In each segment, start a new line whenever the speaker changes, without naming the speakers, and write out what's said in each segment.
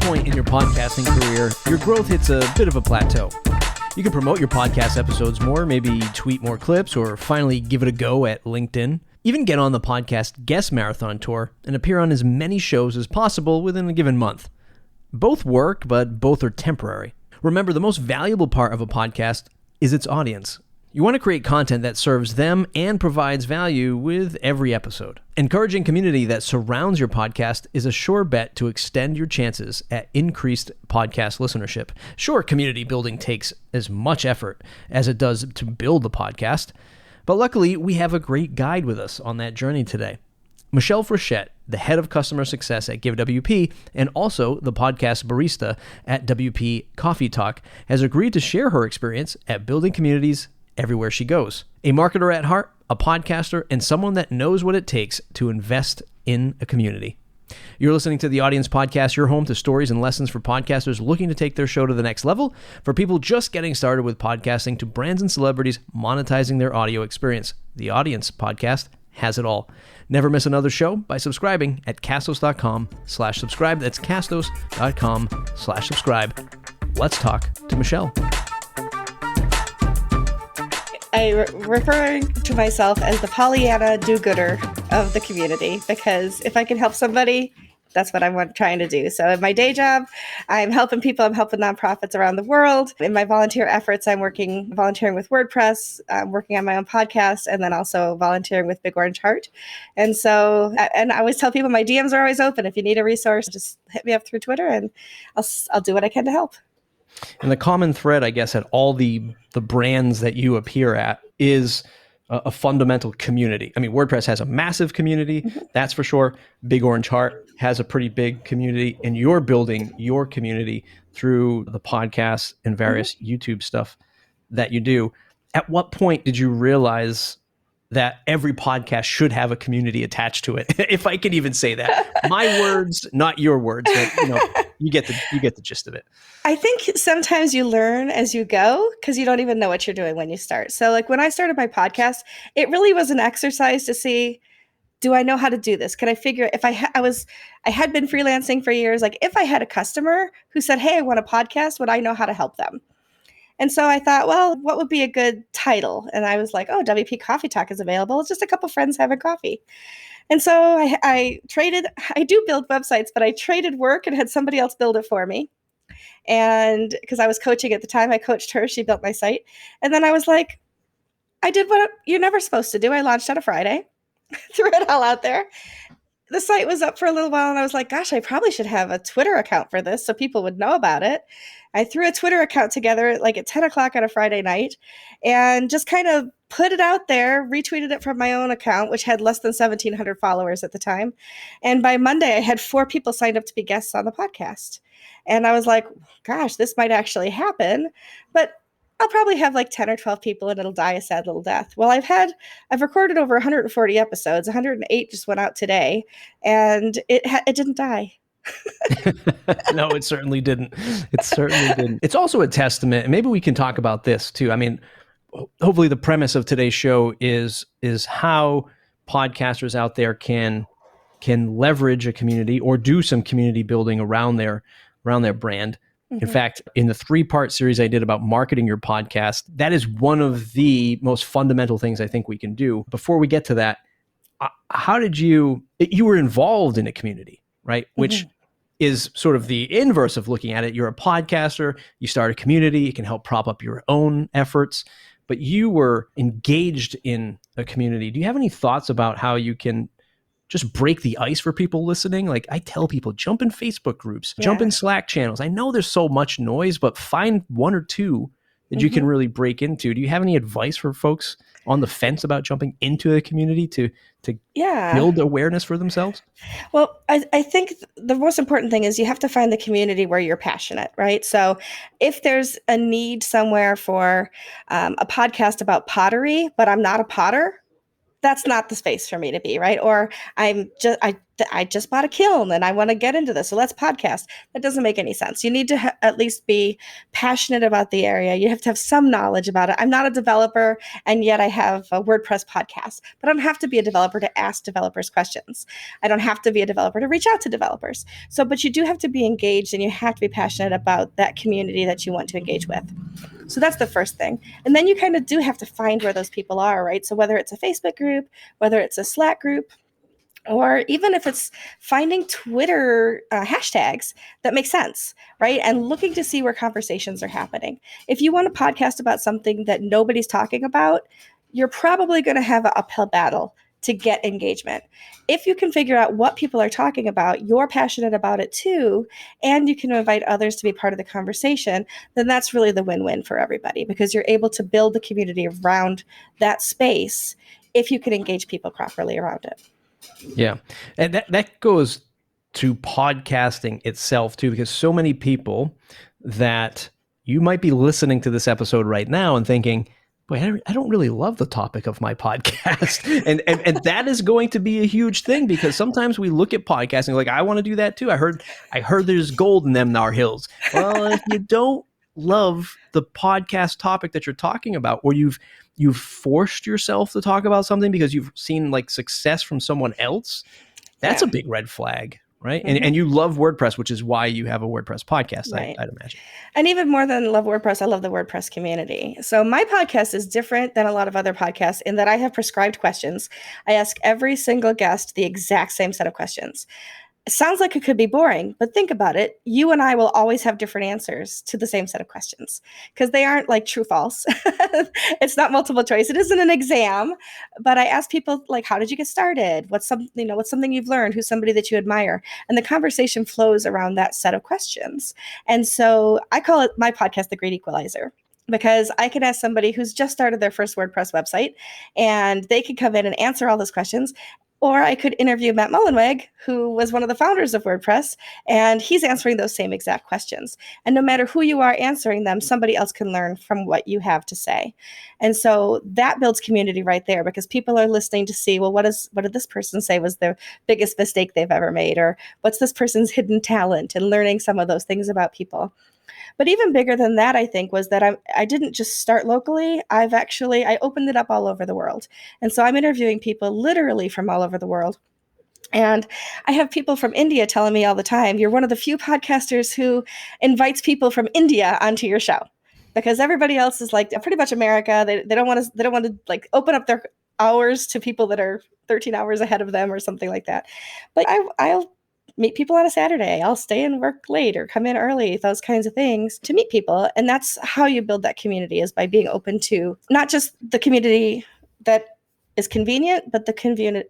point in your podcasting career, your growth hits a bit of a plateau. You can promote your podcast episodes more, maybe tweet more clips, or finally give it a go at LinkedIn. Even get on the podcast guest marathon tour and appear on as many shows as possible within a given month. Both work, but both are temporary. Remember, the most valuable part of a podcast is its audience. You want to create content that serves them and provides value with every episode. Encouraging community that surrounds your podcast is a sure bet to extend your chances at increased podcast listenership. Sure, community building takes as much effort as it does to build the podcast, but luckily we have a great guide with us on that journey today. Michelle Frechette, the head of customer success at GiveWP and also the podcast barista at WP Coffee Talk, has agreed to share her experience at building communities everywhere she goes. A marketer at heart, a podcaster, and someone that knows what it takes to invest in a community. You're listening to The Audience Podcast, your home to stories and lessons for podcasters looking to take their show to the next level, for people just getting started with podcasting, to brands and celebrities monetizing their audio experience. The Audience Podcast has it all. Never miss another show by subscribing at castos.com/subscribe. That's castos.com/subscribe. Let's talk to Michelle.
I refer to myself as the Pollyanna do-gooder of the community, because if I can help somebody, that's what I'm trying to do. So in my day job, I'm helping people. I'm helping nonprofits around the world. In my volunteer efforts, I'm volunteering with WordPress, I'm working on my own podcast, and then also volunteering with Big Orange Heart. And so, and I always tell people my DMs are always open. If you need a resource, just hit me up through Twitter, and I'll do what I can to help.
And the common thread, I guess, at all the brands that you appear at is a fundamental community. I mean, WordPress has a massive community, that's for sure. Big Orange Heart has a pretty big community, and you're building your community through the podcasts and various YouTube stuff that you do. At what point did you realize that every podcast should have a community attached to it? If I can even say that. My words, not your words, but you get the gist of it.
I think sometimes you learn as you go, because you don't even know what you're doing when you start. So like when I started my podcast, it really was an exercise to see, do I know how to do this? Can I figure, if I had been freelancing for years, like if I had a customer who said, hey, I want a podcast, would I know how to help them? And so I thought, well, what would be a good title? And I was like, oh, WP Coffee Talk is available. It's just a couple friends having coffee. And so I do build websites, but I traded work and had somebody else build it for me. And because I was coaching at the time, I coached her, she built my site. And then I was like, I did what you're never supposed to do. I launched on a Friday, threw it all out there. The site was up for a little while, and I was like, gosh, I probably should have a Twitter account for this so people would know about it. I threw a Twitter account together like at 10 o'clock on a Friday night and just kind of put it out there, retweeted it from my own account, which had less than 1,700 followers at the time. And by Monday, I had 4 people signed up to be guests on the podcast. And I was like, gosh, this might actually happen. But I'll probably have like 10 or 12 people and it'll die a sad little death. Well, I've recorded over 140 episodes. 108 just went out today, and it didn't die.
No, it certainly didn't. It certainly didn't. It's also a testament, and maybe we can talk about this too. I mean, hopefully the premise of today's show is how podcasters out there can leverage a community or do some community building around their brand. In fact, in the 3-part series I did about marketing your podcast, that is one of the most fundamental things I think we can do. Before we get to that, how did you were involved in a community, right? Which is sort of the inverse of looking at it. You're a podcaster, you start a community, it can help prop up your own efforts, but you were engaged in a community. Do you have any thoughts about how you can just break the ice for people listening? Like I tell people, jump in Facebook groups, jump in Slack channels. I know there's so much noise, but find 1 or 2 that you can really break into. Do you have any advice for folks on the fence about jumping into a community to build awareness for themselves?
Well, I think the most important thing is you have to find the community where you're passionate, right? So if there's a need somewhere for a podcast about pottery, but I'm not a potter, that's not the space for me to be, right? Or I I just bought a kiln and I want to get into this, so let's podcast. That doesn't make any sense. You need to at least be passionate about the area. You have to have some knowledge about it. I'm not a developer, and yet I have a WordPress podcast, but I don't have to be a developer to ask developers questions. I don't have to be a developer to reach out to developers. So, but you do have to be engaged, and you have to be passionate about that community that you want to engage with. So that's the first thing. And then you kind of do have to find where those people are, right? So whether it's a Facebook group, whether it's a Slack group, or even if it's finding Twitter hashtags that make sense, right? And looking to see where conversations are happening. If you want a podcast about something that nobody's talking about, you're probably going to have an uphill battle to get engagement. If you can figure out what people are talking about, you're passionate about it too, and you can invite others to be part of the conversation, then that's really the win-win for everybody, because you're able to build the community around that space if you can engage people properly around it.
Yeah. And that goes to podcasting itself too, because so many people that you might be listening to this episode right now and thinking, boy, I don't really love the topic of my podcast. and that is going to be a huge thing, because sometimes we look at podcasting like, I want to do that too. I heard there's gold in them Nar Hills. Well, if you don't love the podcast topic that you're talking about, or you've forced yourself to talk about something because you've seen like success from someone else, that's a big red flag, right? Mm-hmm. And you love WordPress, which is why you have a WordPress podcast, right. I'd imagine.
And even more than love WordPress, I love the WordPress community. So my podcast is different than a lot of other podcasts in that I have prescribed questions. I ask every single guest the exact same set of questions. It sounds like it could be boring, but think about it. You and I will always have different answers to the same set of questions, because they aren't like true false. It's not multiple choice. It isn't an exam, but I ask people like, how did you get started? What's something you've learned? Who's somebody that you admire? And the conversation flows around that set of questions. And so I call it my podcast, The Great Equalizer, because I can ask somebody who's just started their first WordPress website and they could come in and answer all those questions. Or I could interview Matt Mullenweg, who was one of the founders of WordPress, and he's answering those same exact questions. And no matter who you are answering them, somebody else can learn from what you have to say. And so that builds community right there, because people are listening to see, well, what did this person say was the biggest mistake they've ever made? Or what's this person's hidden talent? And learning some of those things about people. But even bigger than that, I think, was that I didn't just start locally. I opened it up all over the world. And so I'm interviewing people literally from all over the world. And I have people from India telling me all the time, you're one of the few podcasters who invites people from India onto your show. Because everybody else is like pretty much America. They don't want to like open up their hours to people that are 13 hours ahead of them or something like that. But I'll meet people on a Saturday. I'll stay and work late or come in early, those kinds of things to meet people. And that's how you build that community, is by being open to not just the community that is convenient, but the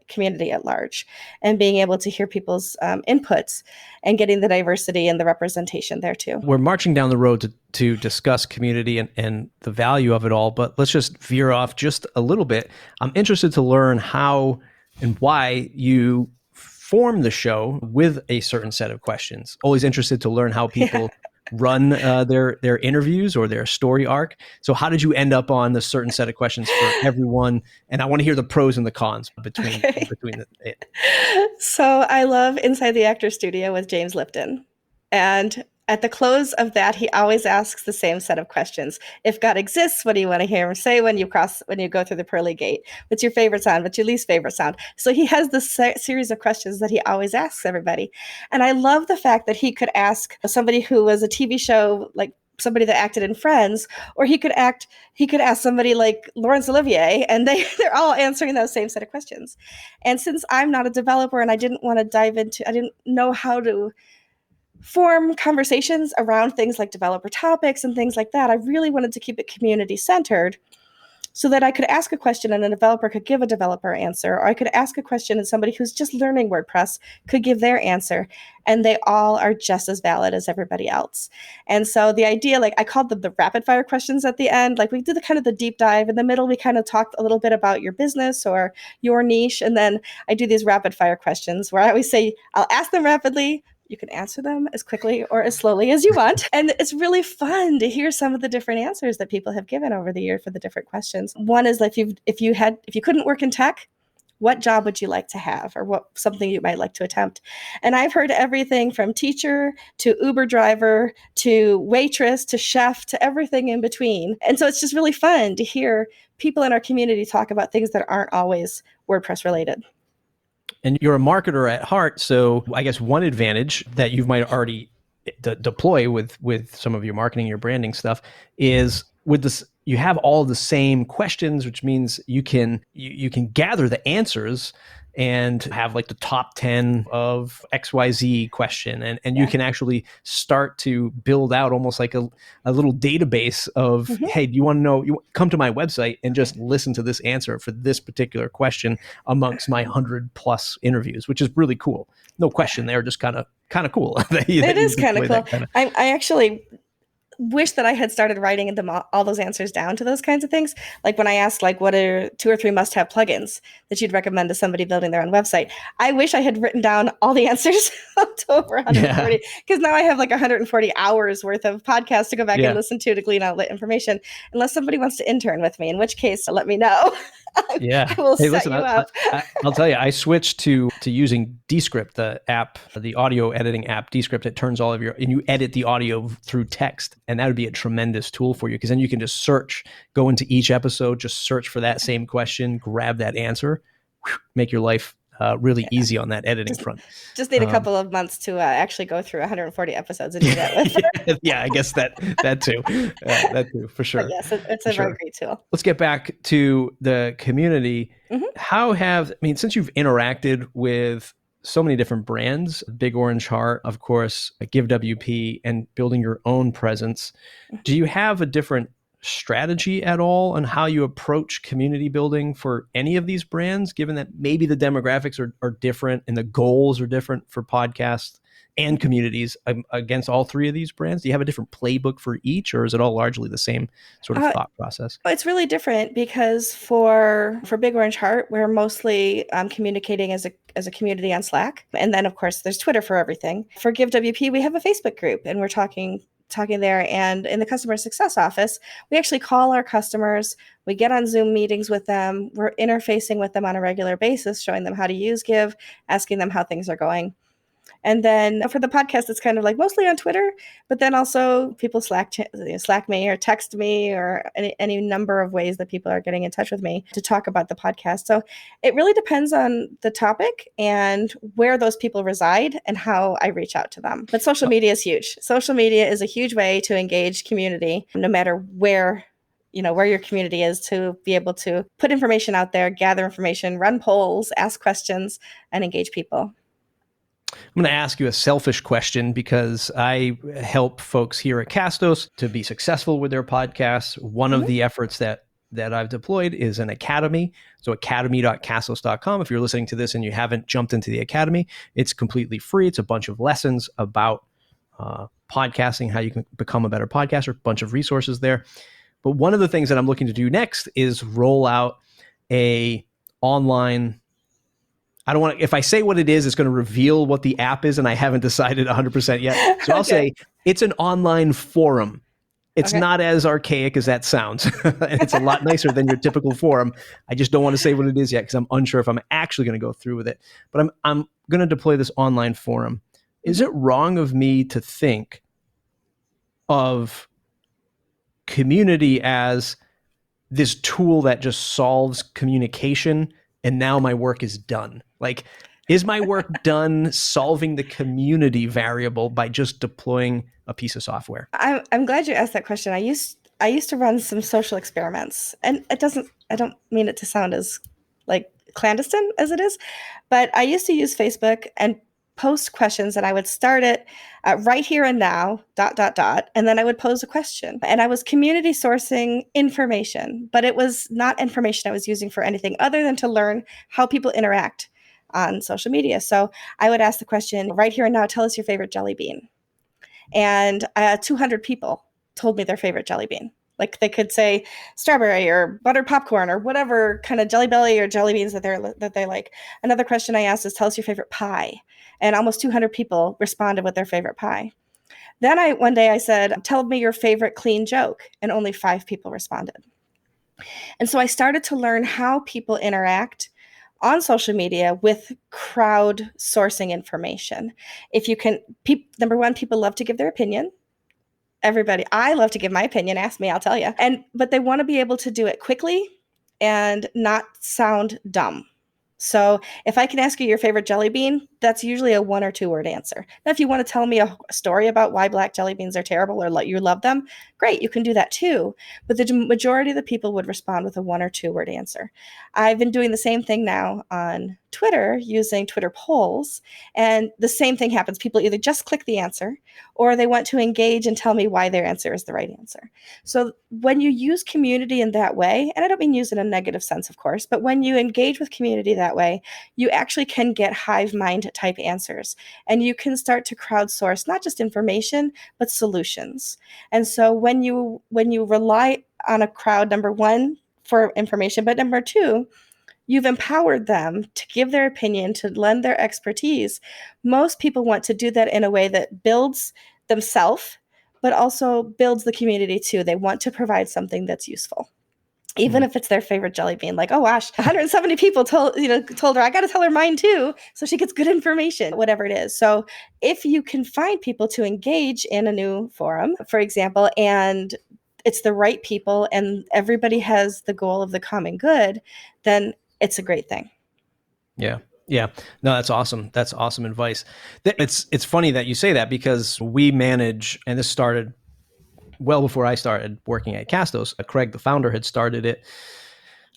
community at large, and being able to hear people's inputs and getting the diversity and the representation there too.
We're marching down the road to discuss community and the value of it all, but let's just veer off just a little bit. I'm interested to learn how and why you form the show with a certain set of questions. Always interested to learn how people run their interviews or their story arc. So how did you end up on the certain set of questions for everyone? And I want to hear the pros and the cons between it.
So I love Inside the Actor Studio with James Lipton. And at the close of that, he always asks the same set of questions. If God exists, what do you want to hear him say when you go through the pearly gate? What's your favorite sound? What's your least favorite sound? So he has this series of questions that he always asks everybody. And I love the fact that he could ask somebody who was a TV show, like somebody that acted in Friends, or he could ask somebody like Laurence Olivier, and they're all answering those same set of questions. And since I'm not a developer and I didn't know how to form conversations around things like developer topics and things like that, I really wanted to keep it community centered so that I could ask a question and a developer could give a developer answer, or I could ask a question and somebody who's just learning WordPress could give their answer, and they all are just as valid as everybody else. And so the idea, like I called them the rapid fire questions at the end, like we did the deep dive. In the middle, we kind of talked a little bit about your business or your niche, and then I do these rapid fire questions where I always say, I'll ask them rapidly, you can answer them as quickly or as slowly as you want. And it's really fun to hear some of the different answers that people have given over the year for the different questions. One is like if you couldn't work in tech, What job would you like to have, or what something you might like to attempt? And I've heard everything from teacher to Uber driver to waitress to chef to everything in between. And so it's just really fun to hear people in our community talk about things that aren't always WordPress related.
And you're a marketer at heart, so I guess one advantage that you might already deploy with some of your marketing, your branding stuff, is with this, you have all the same questions, which means you can gather the answers and have like the top 10 of XYZ question. And you can actually start to build out almost like a little database of, hey, do you want to know, you come to my website and just listen to this answer for this particular question amongst my 100+ interviews, which is really cool. No question. They're just kind of cool.
It is kind of cool. I actually wish that I had started writing them all those answers down to those kinds of things. Like when I asked, like, what are 2 or 3 must-have plugins that you'd recommend to somebody building their own website? I wish I had written down all the answers up to over 140, because now I have like 140 hours worth of podcasts to go back and listen to glean out information. Unless somebody wants to intern with me, in which case, let me know. I will set you up.
I'll tell you, I switched to using Descript, the app, the audio editing app, Descript. It turns all of and you edit the audio through text. And that would be a tremendous tool for you, because then you can just search, go into each episode, just search for that same question, grab that answer, make your life really easy on that editing front.
Just need a couple of months to actually go through 140 episodes and do that with.
I guess that too. That too, for sure.
But yes, it's a very great tool.
Let's get back to the community. Since you've interacted with so many different brands, Big Orange Heart, of course, GiveWP, and building your own presence, do you have a different strategy at all on how you approach community building for any of these brands, given that maybe the demographics are different and the goals are different for podcasts and communities against all 3 of these brands? Do you have a different playbook for each, or is it all largely the same sort of thought process?
It's really different, because for Big Orange Heart, we're mostly communicating as a community on Slack. And then, of course, there's Twitter for everything. For GiveWP, we have a Facebook group, and we're talking there. And in the customer success office, we actually call our customers. We get on Zoom meetings with them. We're interfacing with them on a regular basis, showing them how to use Give, asking them how things are going. And then for the podcast, it's kind of like mostly on Twitter, but then also people Slack me or text me, or any number of ways that people are getting in touch with me to talk about the podcast. So it really depends on the topic and where those people reside and how I reach out to them. But social media is huge. Social media is a huge way to engage community, no matter where your community is, to be able to put information out there, gather information, run polls, ask questions, and engage people.
I'm going to ask you a selfish question, because I help folks here at Castos to be successful with their podcasts. One of the efforts that I've deployed is an academy. So academy.castos.com. If you're listening to this and you haven't jumped into the academy, it's completely free. It's a bunch of lessons about podcasting, how you can become a better podcaster, a bunch of resources there. But one of the things that I'm looking to do next is roll out a online, if I say what it is, it's going to reveal what the app is, and I haven't decided 100% yet. So I'll say it's an online forum. It's not as archaic as that sounds. It's a lot nicer than your typical forum. I just don't want to say what it is yet, because I'm unsure if I'm actually going to go through with it. But I'm going to deploy this online forum. Is it wrong of me to think of community as this tool that just solves communication, and now my work is done? Like, is my work done solving the community variable by just deploying a piece of software?
I'm glad you asked that question. I used to run some social experiments, and I don't mean it to sound as like clandestine as it is, but I used to use Facebook and post questions, and I would start it right here and now, ... and then I would pose a question. And I was community sourcing information, but it was not information I was using for anything other than to learn how people interact on social media. So I would ask the question, right here and now, tell us your favorite jelly bean. And 200 people told me their favorite jelly bean. Like, they could say strawberry or buttered popcorn or whatever kind of Jelly Belly or jelly beans that they like. Another question I asked is, tell us your favorite pie. And almost 200 people responded with their favorite pie. Then one day I said, tell me your favorite clean joke. And only 5 people responded. And so I started to learn how people interact on social media with crowdsourcing information. If you can, number one, people love to give their opinion. Everybody, I love to give my opinion. Ask me, I'll tell you. But they want to be able to do it quickly and not sound dumb. So if I can ask you your favorite jelly bean, that's usually a 1 or 2 word answer. Now, if you want to tell me a story about why black jelly beans are terrible or you love them, great, you can do that too. But the majority of the people would respond with a 1 or 2 word answer. I've been doing the same thing now on Twitter using Twitter polls, and the same thing happens. People either just click the answer or they want to engage and tell me why their answer is the right answer. So when you use community in that way, and I don't mean use it in a negative sense, of course, but when you engage with community that way, you actually can get hive mind type answers, and you can start to crowdsource not just information, but solutions. And so when you rely on a crowd, number one, for information, but number two, you've empowered them to give their opinion, to lend their expertise. Most people want to do that in a way that builds themselves, but also builds the community too. They want to provide something that's useful. Even if it's their favorite jelly bean, like, oh gosh, 170 people told her, I got to tell her mine too, so she gets good information, whatever it is. So if you can find people to engage in a new forum, for example, and it's the right people and everybody has the goal of the common good, then it's a great thing.
Yeah. Yeah. No, that's awesome. That's awesome advice. It's funny that you say that, because we manage, and this started well before I started working at Castos. Craig, the founder, had started it,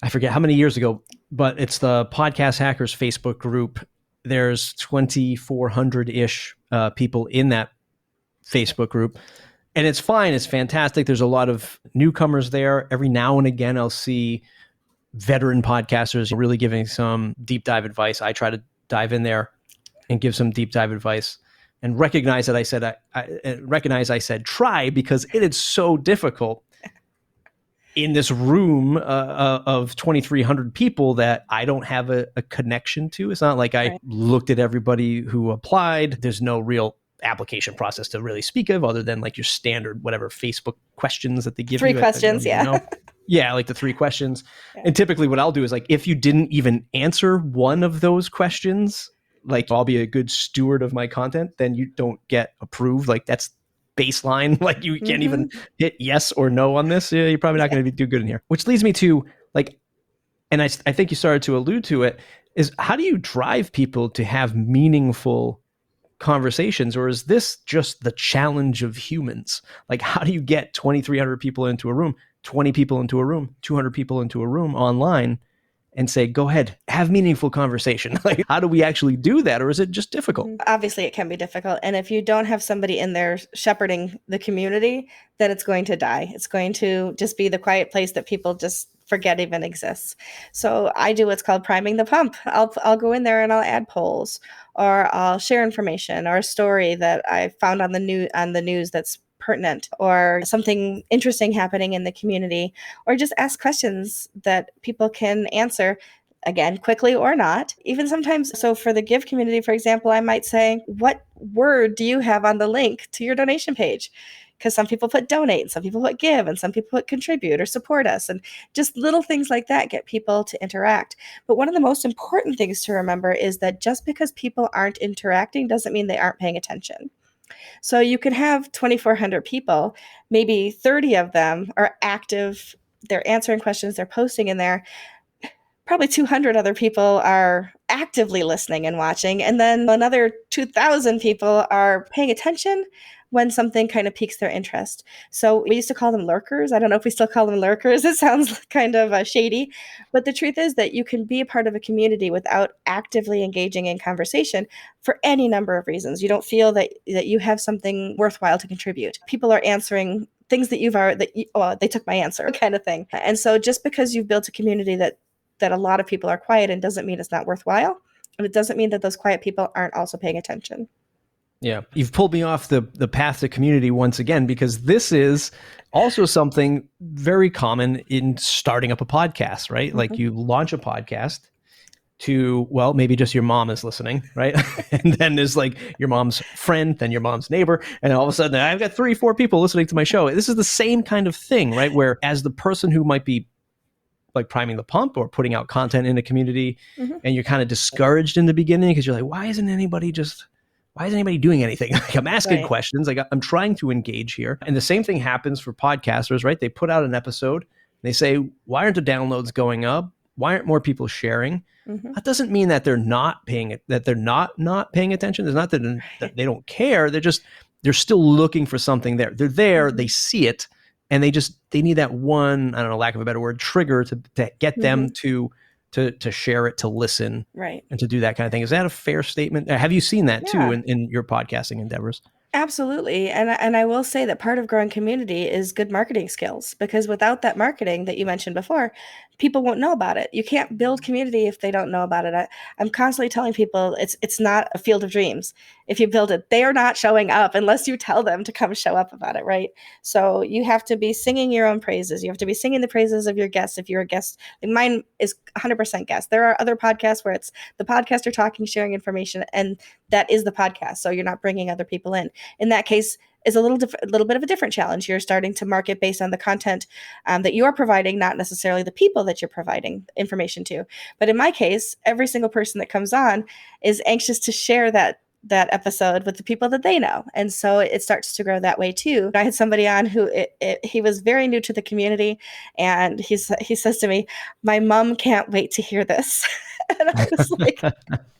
I forget how many years ago, but it's the Podcast Hackers Facebook group. There's 2,400-ish people in that Facebook group. And it's fine. It's fantastic. There's a lot of newcomers there. Every now and again, I'll see veteran podcasters really giving some deep dive advice. I try to dive in there and give some deep dive advice, and recognize that I said try, because it is so difficult in this room of 2,300 people that I don't have a connection to. It's not like I looked at everybody who applied. There's no real application process to really speak of, other than like your standard whatever Facebook questions that they give you.
3 questions,
Yeah, like the 3 questions. Yeah. And typically what I'll do is, like, if you didn't even answer one of those questions, like, I'll be a good steward of my content, then you don't get approved. Like, that's baseline. Like, you can't even hit yes or no on this. You're probably not going to do good in here. Which leads me to, like, and I think you started to allude to it, is how do you drive people to have meaningful conversations? Or is this just the challenge of humans? Like, how do you get 2,300 people into a room, 20 people into a room, 200 people into a room online, and say, go ahead, have meaningful conversation? Like, how do we actually do that? Or is it just difficult?
Obviously, it can be difficult. And if you don't have somebody in there shepherding the community, then it's going to die. It's going to just be the quiet place that people just forget even exists. So I do what's called priming the pump. I'll go in there and I'll add polls, or I'll share information, or a story that I found on the news that's pertinent, or something interesting happening in the community, or just ask questions that people can answer, again, quickly or not. Even sometimes, so for the Give community, for example, I might say, what word do you have on the link to your donation page? Because some people put donate, and some people put give, and some people put contribute or support us. And just little things like that get people to interact. But one of the most important things to remember is that just because people aren't interacting doesn't mean they aren't paying attention. So you could have 2,400 people, maybe 30 of them are active, they're answering questions, they're posting in there. Probably 200 other people are actively listening and watching, and then another 2,000 people are paying attention when something kind of piques their interest. So we used to call them lurkers. I don't know if we still call them lurkers. It sounds kind of shady, but the truth is that you can be a part of a community without actively engaging in conversation for any number of reasons. You don't feel that you have something worthwhile to contribute. People are answering things that they took my answer, kind of thing. And so just because you've built a community that a lot of people are quiet in doesn't mean it's not worthwhile. And it doesn't mean that those quiet people aren't also paying attention.
Yeah. You've pulled me off the path to community once again, because this is also something very common in starting up a podcast, right? Mm-hmm. Like, you launch a podcast to, well, maybe just your mom is listening, right? And then there's like your mom's friend, then your mom's neighbor. And all of a sudden I've got 3-4 people listening to my show. This is the same kind of thing, right? Where as the person who might be like priming the pump or putting out content in a community,
Mhm.
and you're kind of discouraged in the beginning because you're like, why isn't anybody doing anything? Like, I'm asking
Right.
questions. Like, I'm trying to engage here. And the same thing happens for podcasters, right? They put out an episode. They say, why aren't the downloads going up? Why aren't more people sharing?
Mhm.
That doesn't mean that they're not paying paying attention. It's not that they don't care. They're still looking for something there. They're there.
Mhm.
They see it, and they need that one, I don't know, lack of a better word, trigger to get them to share it, to listen,
Right.
and to do that kind of thing. Is that a fair statement? Have you seen that too
Yeah.
in your podcasting endeavors?
Absolutely. And I will say that part of growing community is good marketing skills, because without that marketing that you mentioned before, people won't know about it. You can't build community if they don't know about it. I'm constantly telling people it's not a field of dreams. If you build it, they are not showing up unless you tell them to come show up about it, right? So you have to be singing your own praises. You have to be singing the praises of your guests. If you're a guest, like mine is 100% guest. There are other podcasts where it's the podcaster talking, sharing information, and that is the podcast. So you're not bringing other people in. In that case, is a little bit of a different challenge. You're starting to market based on the content that you're providing, not necessarily the people that you're providing information to. But in my case, every single person that comes on is anxious to share that episode with the people that they know, and so it starts to grow that way too. I had somebody on who he was very new to the community, and he says to me, "My mom can't wait to hear this," and I was like,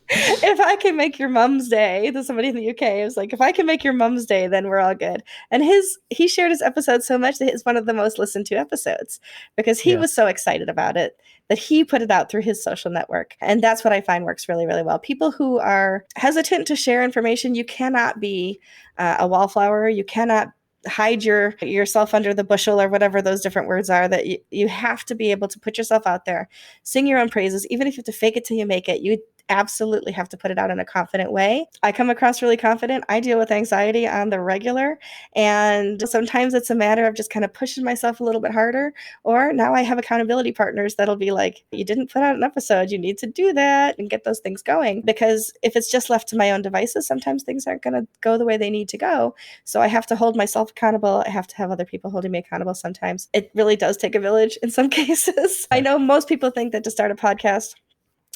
if I can make your mom's day, to somebody in the UK, I was like, if I can make your mom's day, then we're all good. And he shared his episode so much that it's one of the most listened to episodes, because he
Yeah.
was so excited about it that he put it out through his social network. And that's what I find works really, really well. People who are hesitant to share information, you cannot be a wallflower. You cannot hide yourself under the bushel, or whatever those different words are. That you have to be able to put yourself out there, sing your own praises. Even if you have to fake it till you make it, you absolutely have to put it out in a confident way. I come across really confident. I deal with anxiety on the regular, and sometimes it's a matter of just kind of pushing myself a little bit harder. Or now I have accountability partners that'll be like, you didn't put out an episode, you need to do that, and get those things going. Because if it's just left to my own devices, sometimes things aren't going to go the way they need to go. So I have to hold myself accountable. I have to have other people holding me accountable sometimes. It really does take a village in some cases. I know most people think that to start a podcast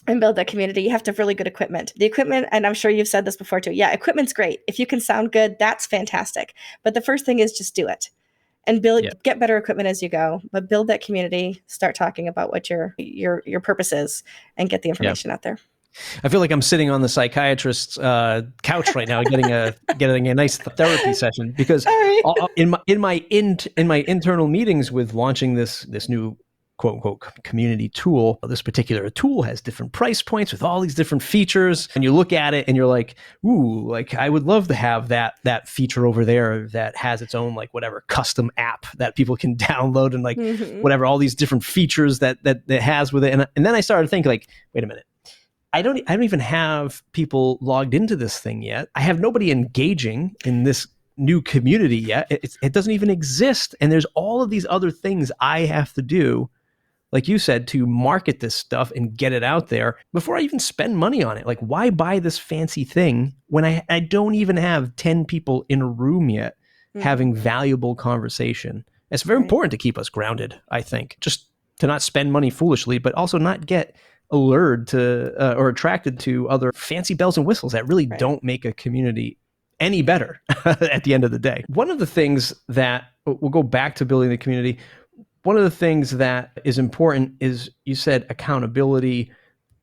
and build that community, you have to have really good equipment. The equipment, and I'm sure you've said this before too, yeah, equipment's great. If you can sound good, that's fantastic. But the first thing is just do it and get better equipment as you go. But build that community, start talking about what your purpose is, and get the information out there.
I feel like I'm sitting on the psychiatrist's couch right now, getting a nice therapy session, because in my internal meetings with launching this new quote unquote community tool, this particular tool has different price points with all these different features, and you look at it and you're like, ooh, like I would love to have that feature over there that has its own like whatever custom app that people can download, and like whatever, all these different features that it has with it. And then I started to think like, wait a minute. I don't even have people logged into this thing yet. I have nobody engaging in this new community yet. It doesn't even exist. And there's all of these other things I have to do, like you said, to market this stuff and get it out there before I even spend money on it. Like, why buy this fancy thing when I don't even have 10 people in a room yet having valuable conversation? It's very important to keep us grounded, I think, just to not spend money foolishly, but also not get allured to or attracted to other fancy bells and whistles that really don't make a community any better at the end of the day. One of the things that we'll go back to building the community. One of the things that is important is, you said, accountability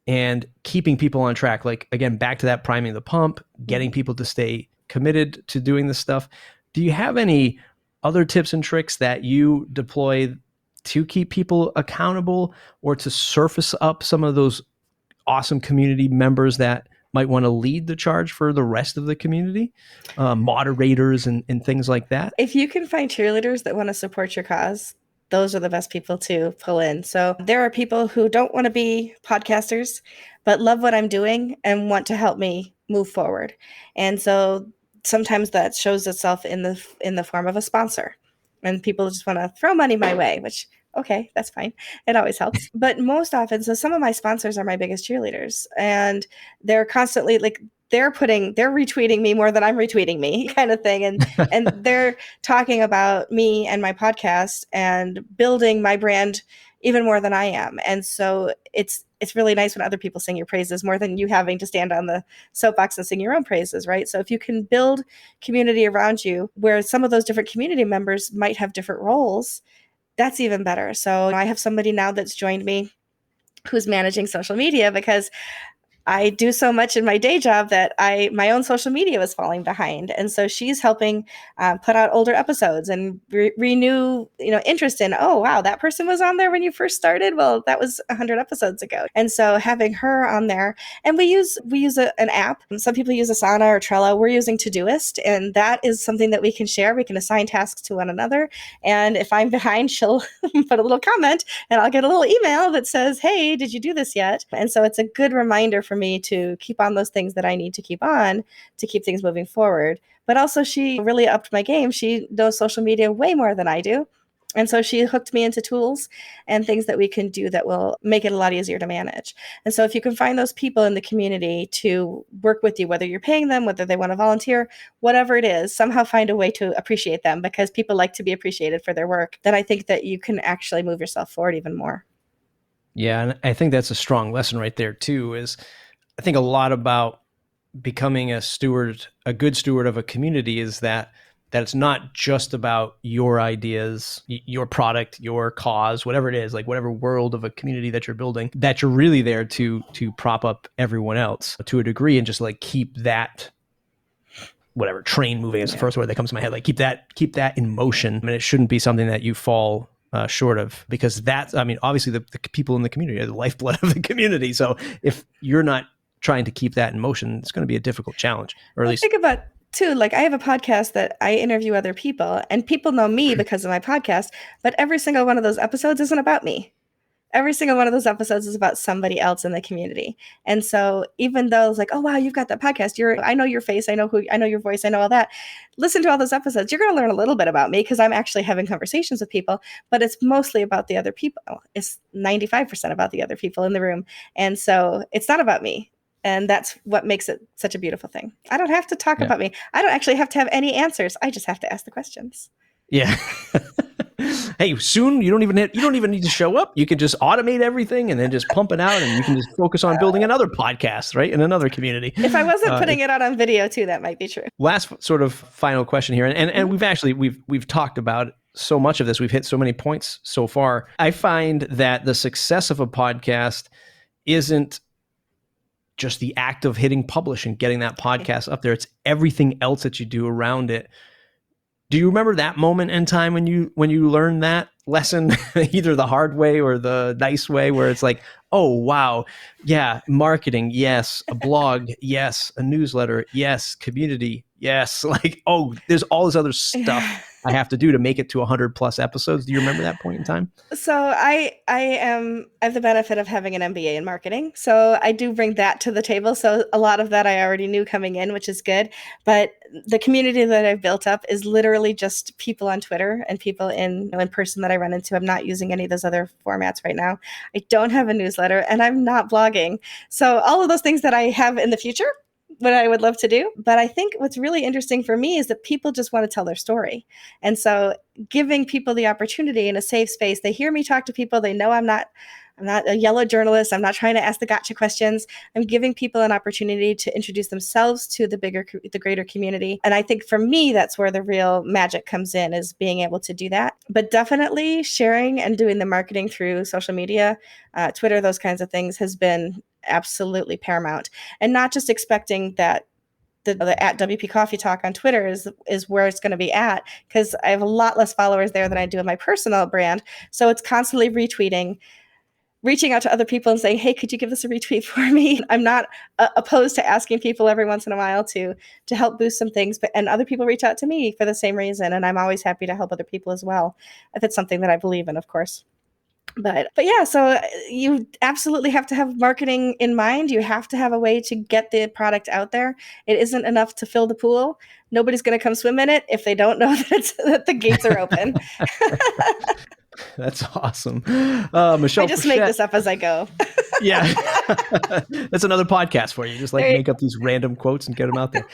and keeping people on track. Like, again, back to that priming the pump, getting people to stay committed to doing this stuff. Do you have any other tips and tricks that you deploy to keep people accountable, or to surface up some of those awesome community members that might want to lead the charge for the rest of the community, moderators and things like that?
If you can find cheerleaders that want to support your cause, those are the best people to pull in. So there are people who don't want to be podcasters, but love what I'm doing and want to help me move forward. And so sometimes that shows itself in the form of a sponsor, and people just want to throw money my way, which, okay, that's fine. It always helps. But most often, so some of my sponsors are my biggest cheerleaders, and they're constantly like, they're retweeting me more than I'm retweeting me kind of thing. And they're talking about me and my podcast and building my brand even more than I am. And so it's really nice when other people sing your praises more than you having to stand on the soapbox and sing your own praises, right? So if you can build community around you where some of those different community members might have different roles, that's even better. So I have somebody now that's joined me who's managing social media because I do so much in my day job that my own social media was falling behind. And so she's helping put out older episodes and renew, interest in, oh, wow, that person was on there when you first started. Well, that was 100 episodes ago. And so having her on there, and we use an app. Some people use Asana or Trello. We're using Todoist, and that is something that we can share. We can assign tasks to one another. And if I'm behind, she'll put a little comment and I'll get a little email that says, hey, did you do this yet? And so it's a good reminder for me to keep on those things that I need to keep on to keep things moving forward. But also she really upped my game. She knows social media way more than I do. And so she hooked me into tools and things that we can do that will make it a lot easier to manage. And so if you can find those people in the community to work with you, whether you're paying them, whether they want to volunteer, whatever it is, somehow find a way to appreciate them because people like to be appreciated for their work, then I think that you can actually move yourself forward even more.
Yeah, and I think that's a strong lesson right there too, is I think a lot about becoming a good steward of a community is that it's not just about your ideas, your product, your cause, whatever it is, like whatever world of a community that you're building, that you're really there to prop up everyone else to a degree and just like keep that whatever train moving is the first word that comes to my head, like keep that in motion. I mean, it shouldn't be something that you fall short of, because that's, I mean, obviously the people in the community are the lifeblood of the community. So if you're not trying to keep that in motion, it's going to be a difficult challenge, or at least
think about too, like I have a podcast that I interview other people and people know me because of my podcast, but every single one of those episodes isn't about me. Every single one of those episodes is about somebody else in the community. And so even though it's like, oh, wow, you've got that podcast. I know your face. I know your voice. I know all that. Listen to all those episodes. You're going to learn a little bit about me because I'm actually having conversations with people, but it's mostly about the other people. It's 95% about the other people in the room. And so it's not about me. And that's what makes it such a beautiful thing. I don't have to talk about me. I don't actually have to have any answers. I just have to ask the questions.
Yeah. Hey, soon you don't even need to show up. You can just automate everything and then just pump it out, and you can just focus on building another podcast, right, in another community.
If I wasn't putting it out on video too, that might be true.
Last sort of final question here, and we've talked about so much of this. We've hit so many points so far. I find that the success of a podcast isn't just the act of hitting publish and getting that podcast up there. It's everything else that you do around it. Do you remember that moment in time when you learned that lesson, either the hard way or the nice way, where it's like, oh, wow, yeah, marketing, yes, a blog, yes, a newsletter, yes, community, yes, like, oh, there's all this other stuff I have to do to make it to 100 plus episodes. Do you remember that point in time?
So I have the benefit of having an MBA in marketing. So I do bring that to the table. So a lot of that I already knew coming in, which is good. But the community that I've built up is literally just people on Twitter and people in person that I run into. I'm not using any of those other formats right now. I don't have a newsletter and I'm not blogging. So all of those things that I have in the future, what I would love to do. But I think what's really interesting for me is that people just want to tell their story. And so giving people the opportunity in a safe space, they hear me talk to people. They know I'm not a yellow journalist. I'm not trying to ask the gotcha questions. I'm giving people an opportunity to introduce themselves to the greater community. And I think for me, that's where the real magic comes in, is being able to do that. But definitely sharing and doing the marketing through social media, Twitter, those kinds of things has been absolutely paramount. And not just expecting that the at WP Coffee Talk on Twitter is where it's going to be at, because I have a lot less followers there than I do in my personal brand. So it's constantly retweeting, reaching out to other people and saying, hey, could you give this a retweet for me? I'm not opposed to asking people every once in a while to help boost some things, and other people reach out to me for the same reason. And I'm always happy to help other people as well, if it's something that I believe in, of course. But yeah, so you absolutely have to have marketing in mind. You have to have a way to get the product out there. It isn't enough to fill the pool. Nobody's going to come swim in it if they don't know that the gates are open.
That's awesome. Michelle
I just make
Frechette.
this up as I go.
Yeah. That's another podcast for you. Just like
There you
make up these random quotes and get them out there.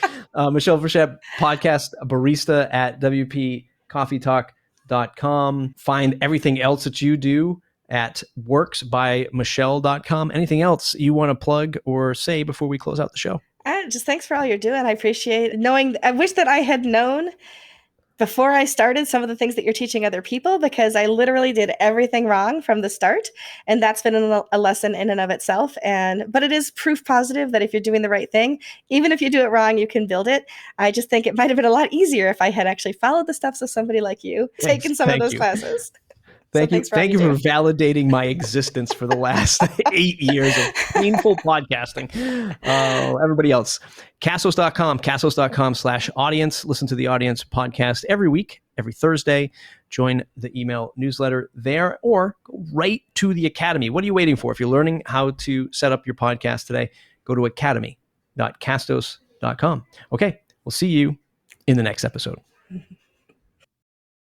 Michelle Frechette, podcast barista at WPCoffeeTalk.com. Find everything else that you do at worksbymichelle.com. Anything else you want to plug or say before we close out the show?
Just thanks for all you're doing. I appreciate knowing. I wish that I had known before I started some of the things that you're teaching other people, because I literally did everything wrong from the start. And that's been a lesson in and of itself. But it is proof positive that if you're doing the right thing, even if you do it wrong, you can build it. I just think it might have been a lot easier if I had actually followed the steps of somebody like you, taken some of those classes.
Thank you for validating my existence for the last 8 years of painful podcasting. Everybody else, Castos.com/audience. Listen to the Audience podcast every week, every Thursday. Join the email newsletter there, or go right to the Academy. What are you waiting for? If you're learning how to set up your podcast today, go to academy.castos.com. Okay, we'll see you in the next episode.